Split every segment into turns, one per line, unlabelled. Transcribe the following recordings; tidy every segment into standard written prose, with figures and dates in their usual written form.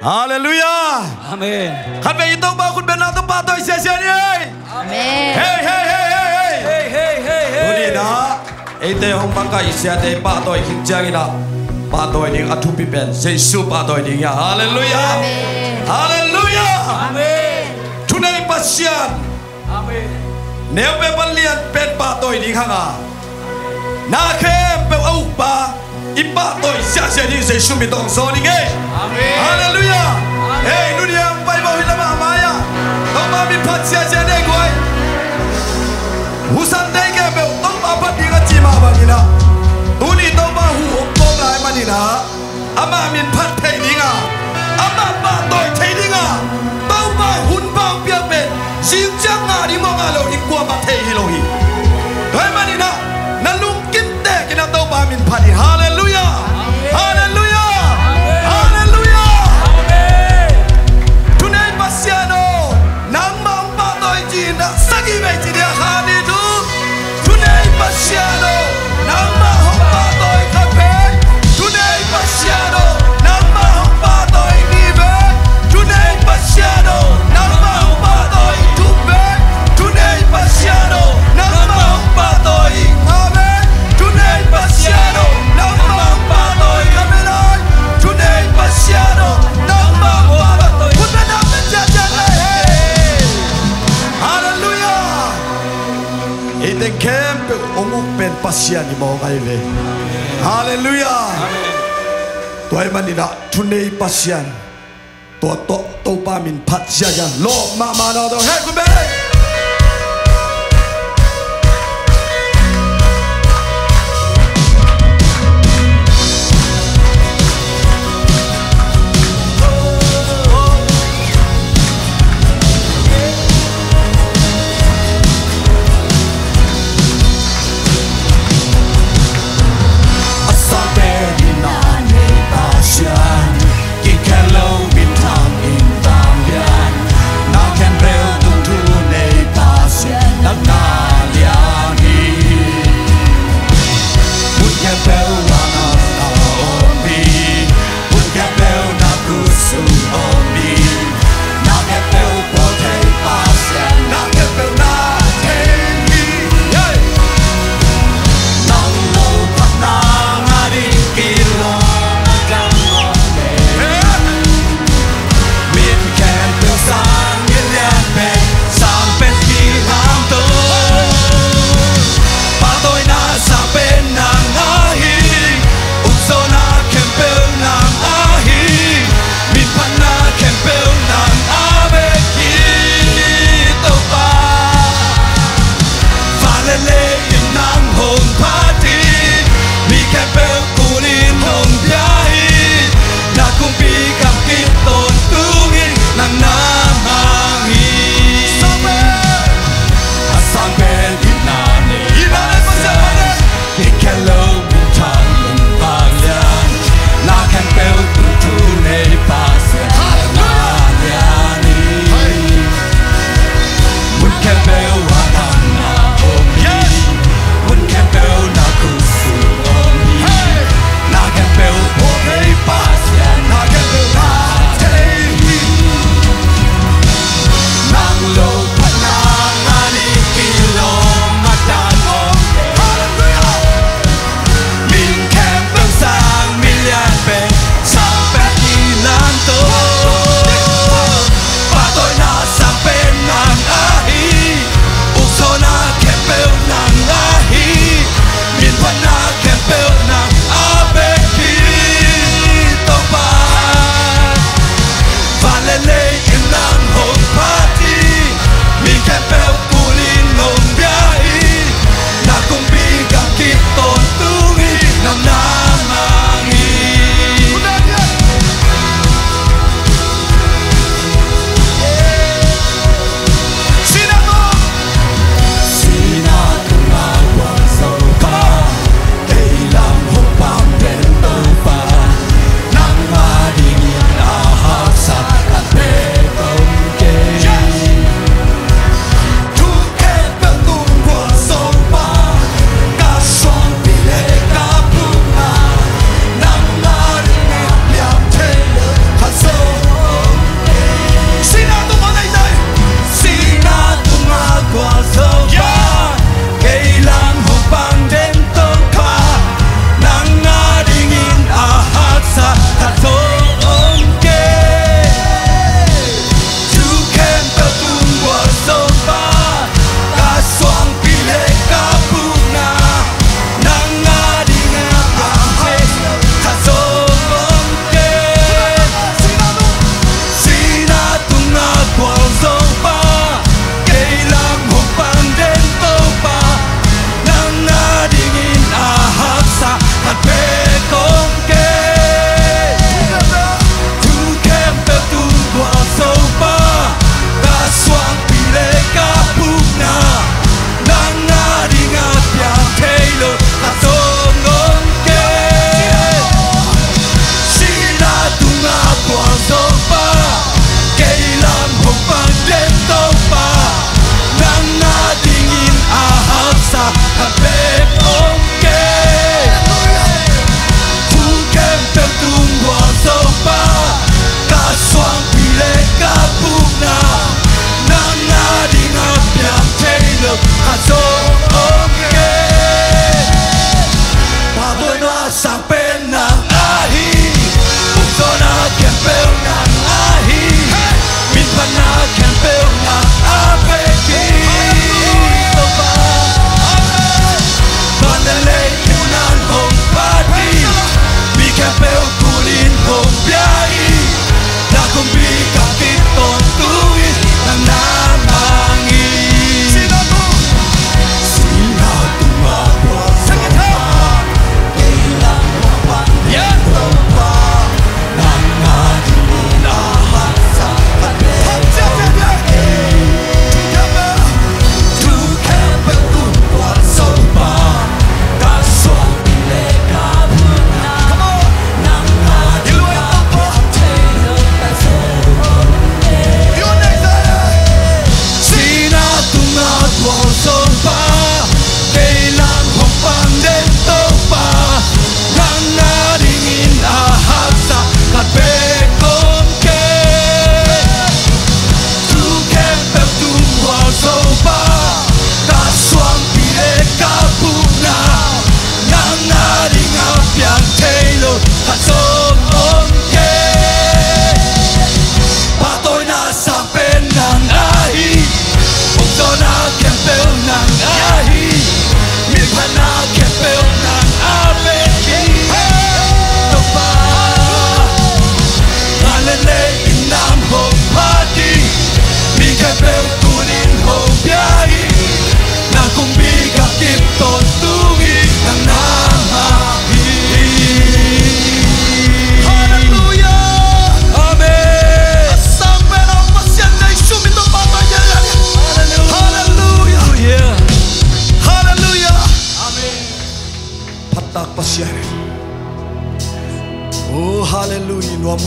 Hallelujah.
Amen.
Khát về tông baคุณเป็นน้าต้องปาตัวเสียเสียนี่
Amen.
Hey hey hey hey hey.
Hey hey hey hey.
Udi na. Ite hong bangkai sia te pa toi king jang ina. Pa toi ding atu pipen. Yesus pa toi ding ya. Hallelujah.
Amen.
Hallelujah.
Amen.
Tunai pasian.
Amen.
Nếu về ban liên bên ba tôi đi khang à, na khem về âu ba, ít ba tôi sẽ đi dạy sum bị tông số đi nghe.
Amen.
Hallelujah. Hey, nu dia bay bao hilang apa ya? Tông ba bị phát sẽ đi coi. Husan đây cái về tông ba phát đi cái gì mà bằng gì na? Tu đi tông ba hu tông lại mà đi na. Ama min phát thấy đi ngà. Ama ba tôi thấy đi ngà. Tông ba hun bao biết bên. Siêu chắc ngà đi mong ngà lâu đi qua mặt thấy hi lâu hi. Thôi mà đi na. Na lung kim tè cái nào tông ba min phát đi. Hallelujah. Hallelujah. Hallelujah. Tunai pasiano. Nang mang ba tôi chỉ na sagi về chỉ dia khani tu. Tunai pasiano. Nang mang hong ba tôi khát phê. Tunai pasiano. Nang mang hong ba tôi đi về. Tunai pasiano. Nang mang hong ba tôi tu về. Tunai pasiano. Nang mang hong ba tôi amen. Tunai pasiano. Nang mang hong ba tôi amen. Tunai pasiano. Nang mang hong ba tôi. Kun ben amen jajan hey. Hallelujah. Ite kempe omuk pen pasian ni mo kai ve. Hallelujah. Tuai manina tunai pasian. To pa min phat sia ya lo ma no do hey kun ben. Now can build to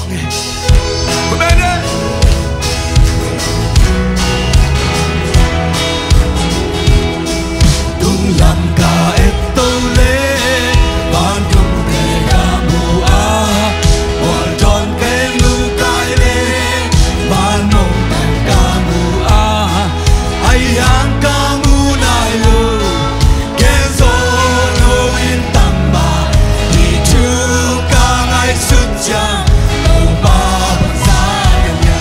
Amen. Tung làm cả et tâu lê ban tung kê cả mù a hoàn tròn kê ngư cai lê ban mông tàn cả mù a ai hang cả mù nai lu kê gió nô in tầm ba đi chu ca ngay xuất cha tàu ba bằng xa gần nhà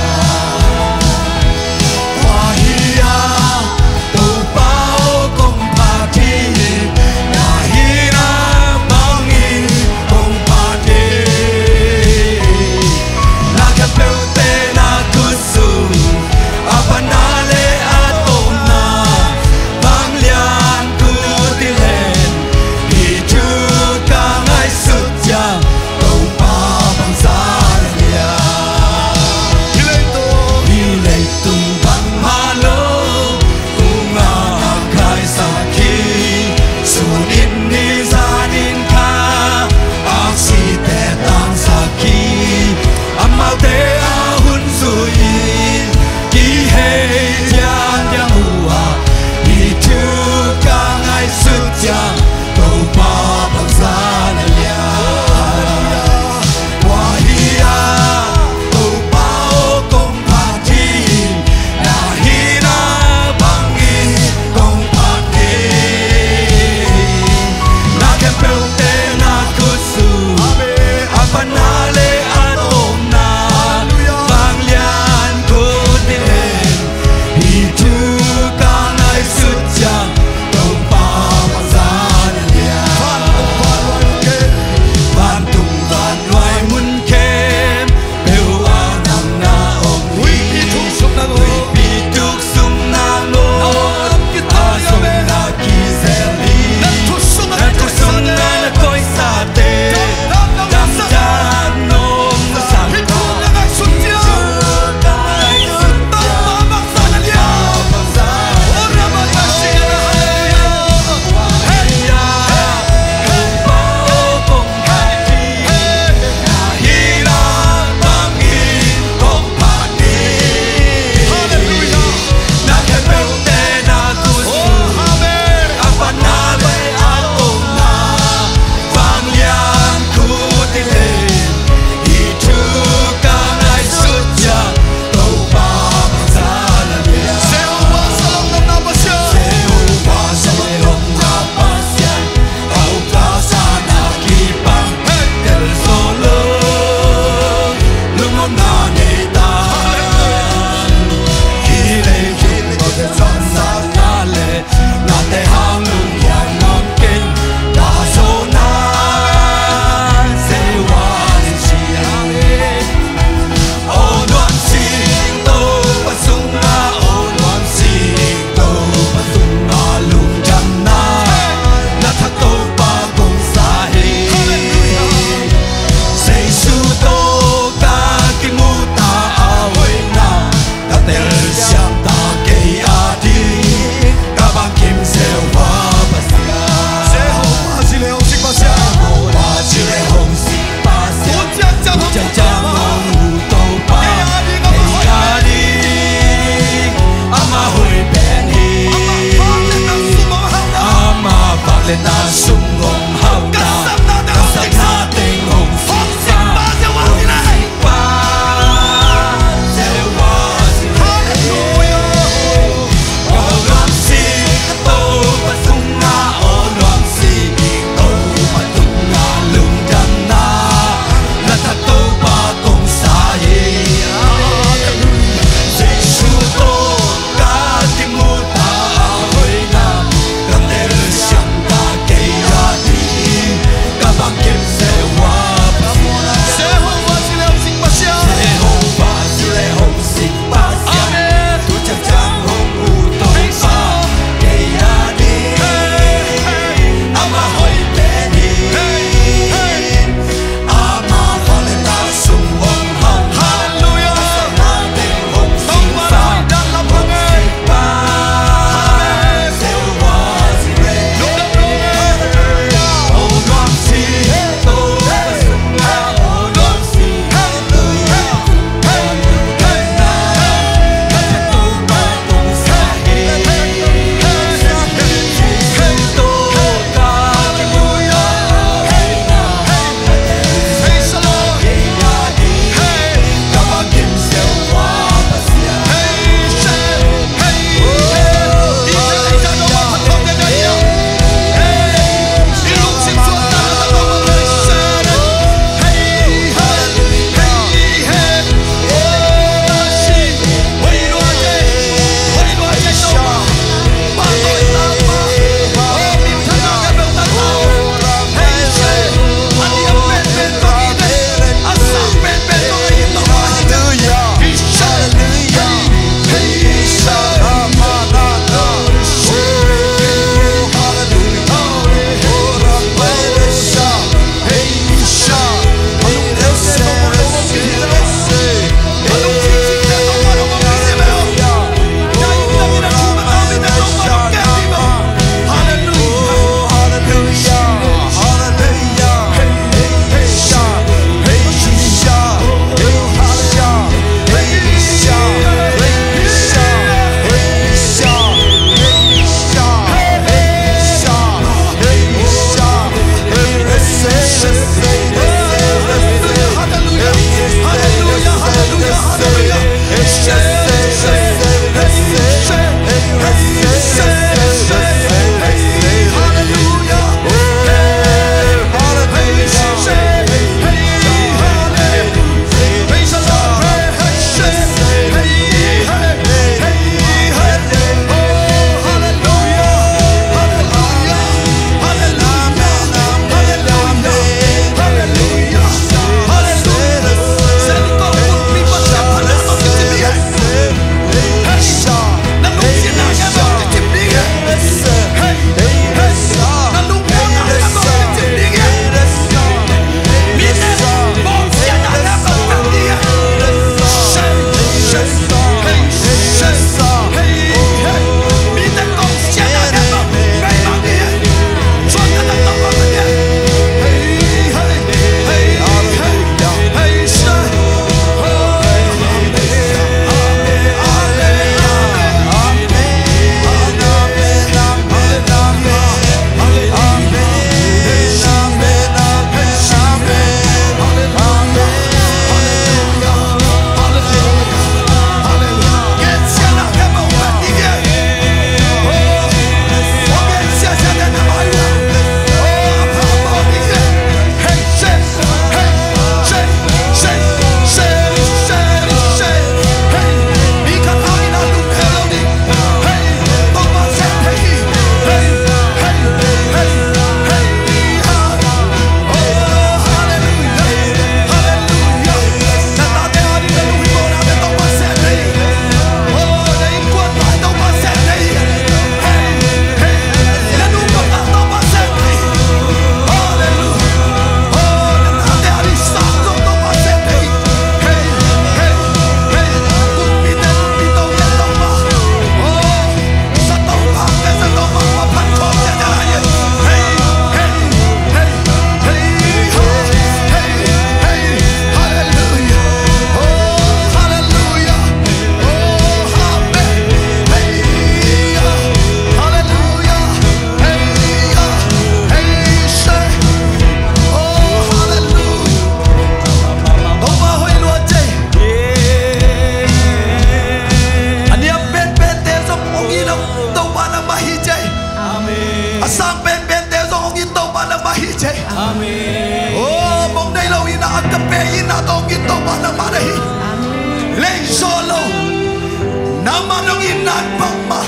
nama nong inat mama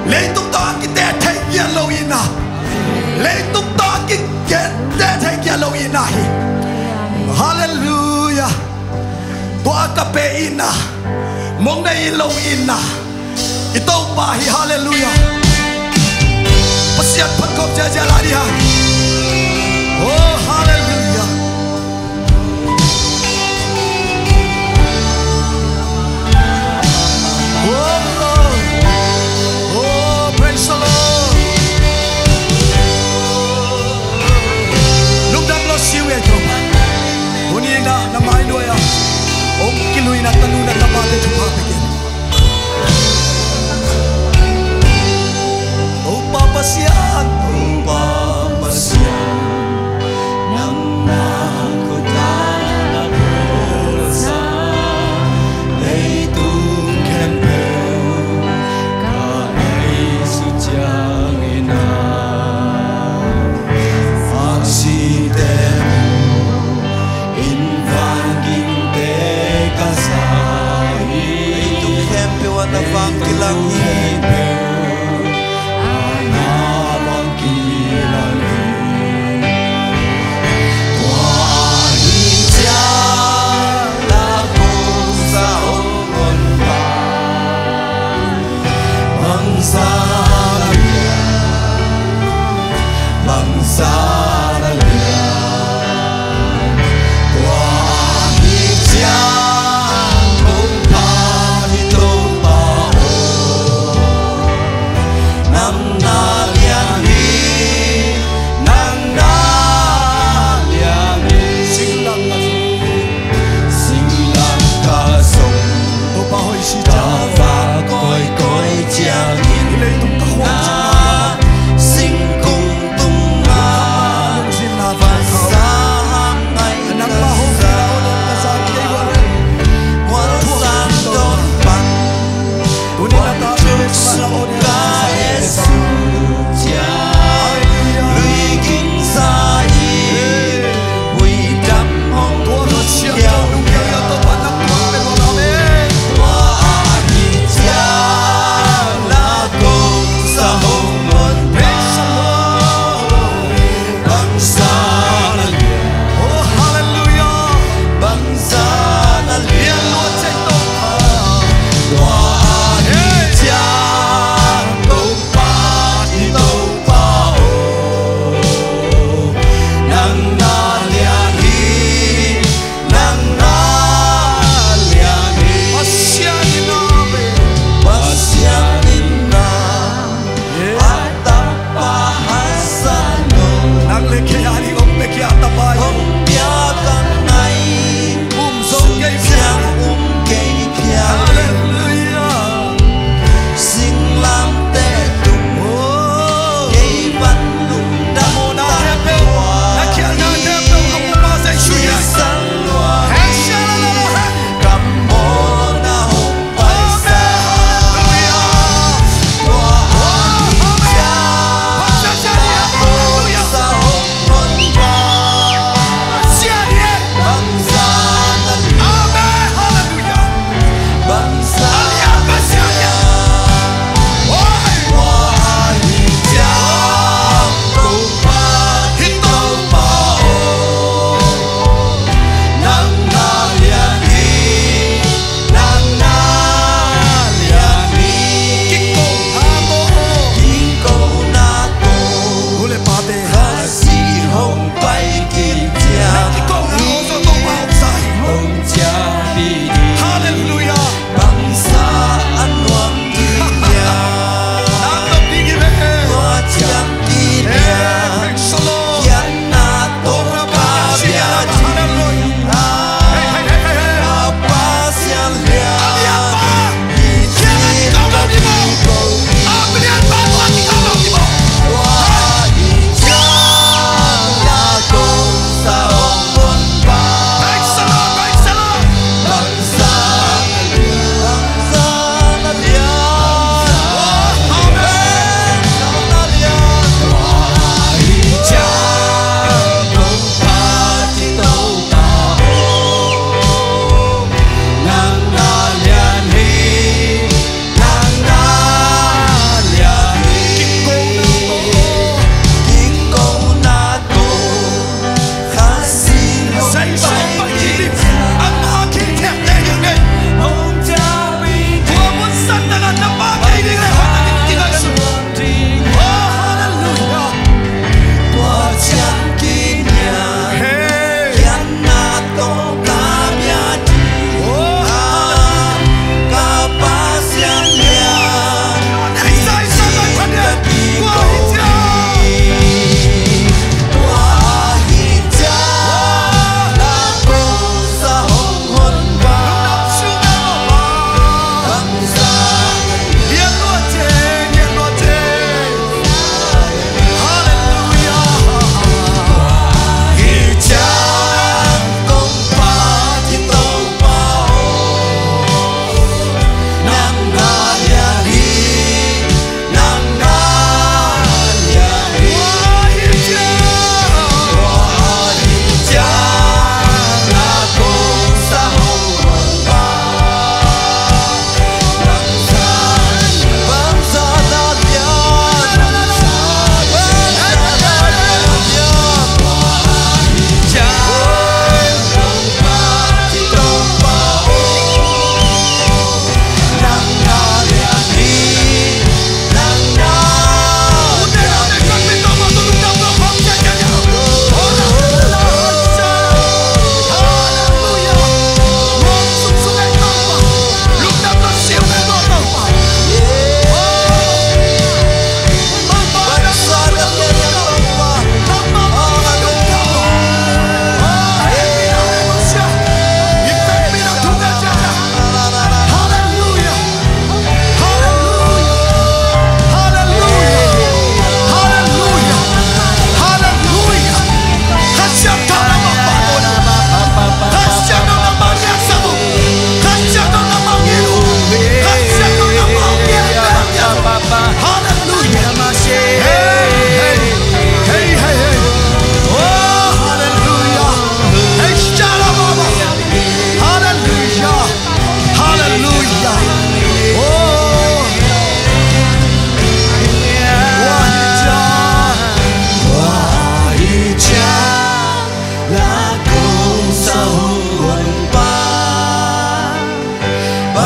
leitung ta ki te thai yellow ina leitung ta ki get te thai yellow ina hallelujah tua ka pe ina mong nei lo ina ito pa hi hallelujah pasiat phakop ja ja la dia oh hallelujah oh Lord oh praise the Lord lúc đó lo siêu vậy thôi Uni na mai no ya om kilui na tanu na tamate tu pa begin oh papa sian na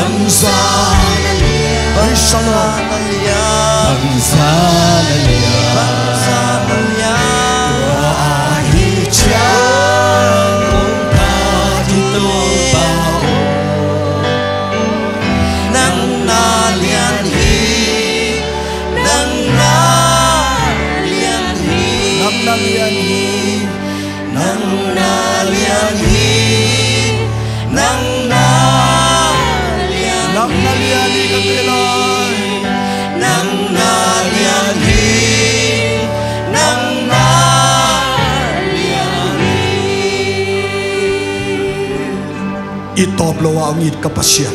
bangsa bangsa itop lawa ang it kapasyan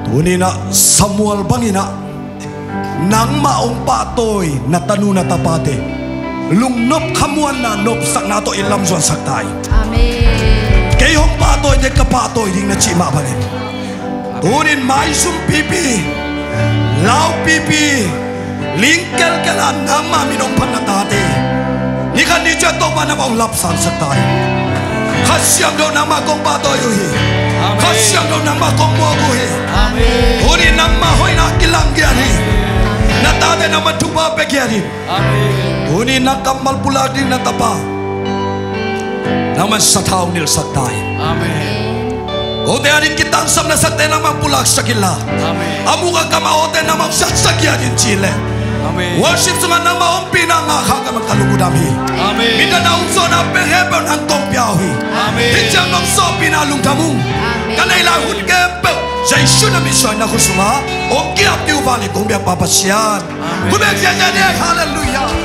tunina Samuel bangina nang maong patoy na tanu na tapate lungnop kamuan na nop sak nato ilamzuan saktay amen kayong patoy de kapatoy ding na chima banin tunin may sum pipi lau pipi lingkel kalan nang maminong panatate ikan di jatuh mana mau lapsan saktay kasyang daw nang magong patoy uhi kasyang daw nang magong muaguhi amen tunin nang mahoy na kilanggyari natate na matuba pegyari amen tunin nang kamal pula din na tapa naman sa tao nil saktay amen ote anin kitang sam na saktay naman pulag sa kila amen amuka kamaote naman saksakya din Chile amen worship sa nga maong pinangaka magkalugudami amen minda na unso na perhebon ang tongpiyawi amen hitjang nang so pinalong damong kanailahun kepe sa isu na misyon na kusuma o kiap di ubali kung biyak papasyan kumekya niya hallelujah